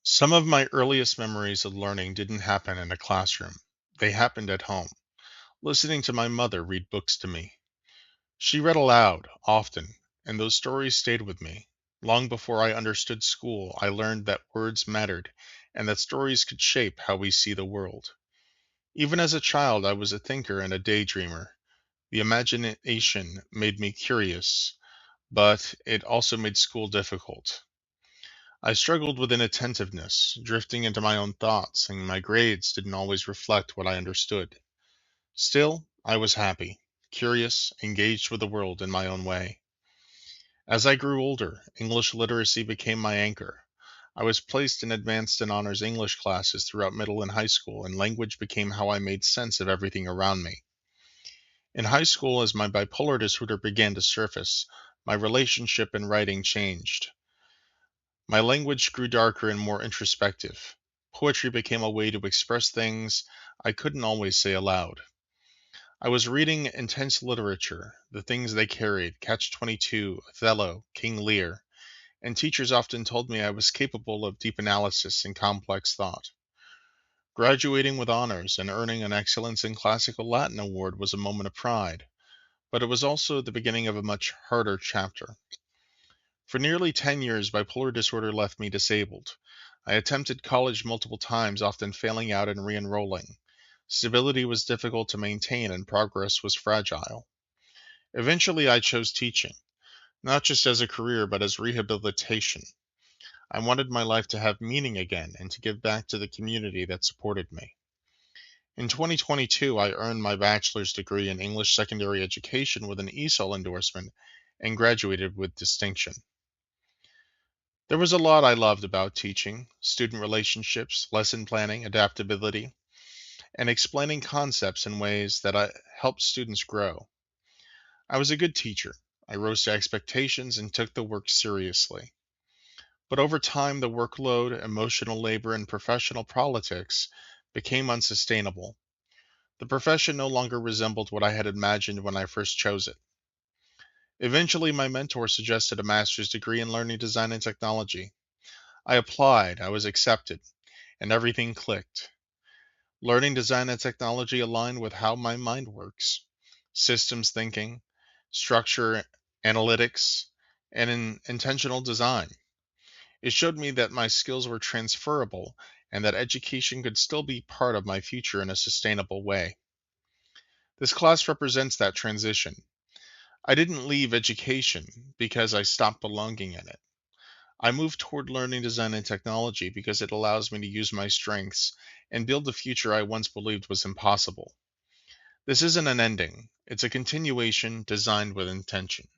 Some of my earliest memories of learning didn't happen in a classroom. They happened at home, listening to my mother read books to me. She read aloud, often, and those stories stayed with me. Long before I understood school, I learned that words mattered and that stories could shape how we see the world. Even as a child, I was a thinker and a daydreamer. The imagination made me curious, but it also made school difficult. I struggled with inattentiveness, drifting into my own thoughts, and my grades didn't always reflect what I understood. Still, I was happy, curious, engaged with the world in my own way. As I grew older, English literacy became my anchor. I was placed in advanced and honors English classes throughout middle and high school, and language became how I made sense of everything around me. In high school, as my bipolar disorder began to surface, my relationship and writing changed. My language grew darker and more introspective. Poetry became a way to express things I couldn't always say aloud. I was reading intense literature, the things they carried, Catch 22, Othello, King Lear, and teachers often told me I was capable of deep analysis and complex thought. Graduating with honors and earning an Excellence in Classical Latin award was a moment of pride, but it was also the beginning of a much harder chapter. For nearly 10 years, bipolar disorder left me disabled. I attempted college multiple times, often failing out and re enrolling. Stability was difficult to maintain and progress was fragile. Eventually, I chose teaching, not just as a career, but as rehabilitation. I wanted my life to have meaning again and to give back to the community that supported me. In 2022, I earned my bachelor's degree in English secondary education with an ESOL endorsement and graduated with distinction. There was a lot I loved about teaching: student relationships, lesson planning, adaptability, and explaining concepts in ways that helped students grow. I was a good teacher. I rose to expectations and took the work seriously. But over time, the workload, emotional labor, and professional politics became unsustainable. The profession no longer resembled what I had imagined when I first chose it. Eventually, my mentor suggested a master's degree in learning design and technology. I applied, I was accepted, and everything clicked. Learning design and technology aligned with how my mind works: systems thinking, structure, analytics, and intentional design. It showed me that my skills were transferable and that education could still be part of my future in a sustainable way. This class represents that transition. I didn't leave education because I stopped belonging in it. I moved toward learning design and technology because it allows me to use my strengths and build the future I once believed was impossible. This isn't an ending, it's a continuation designed with intention.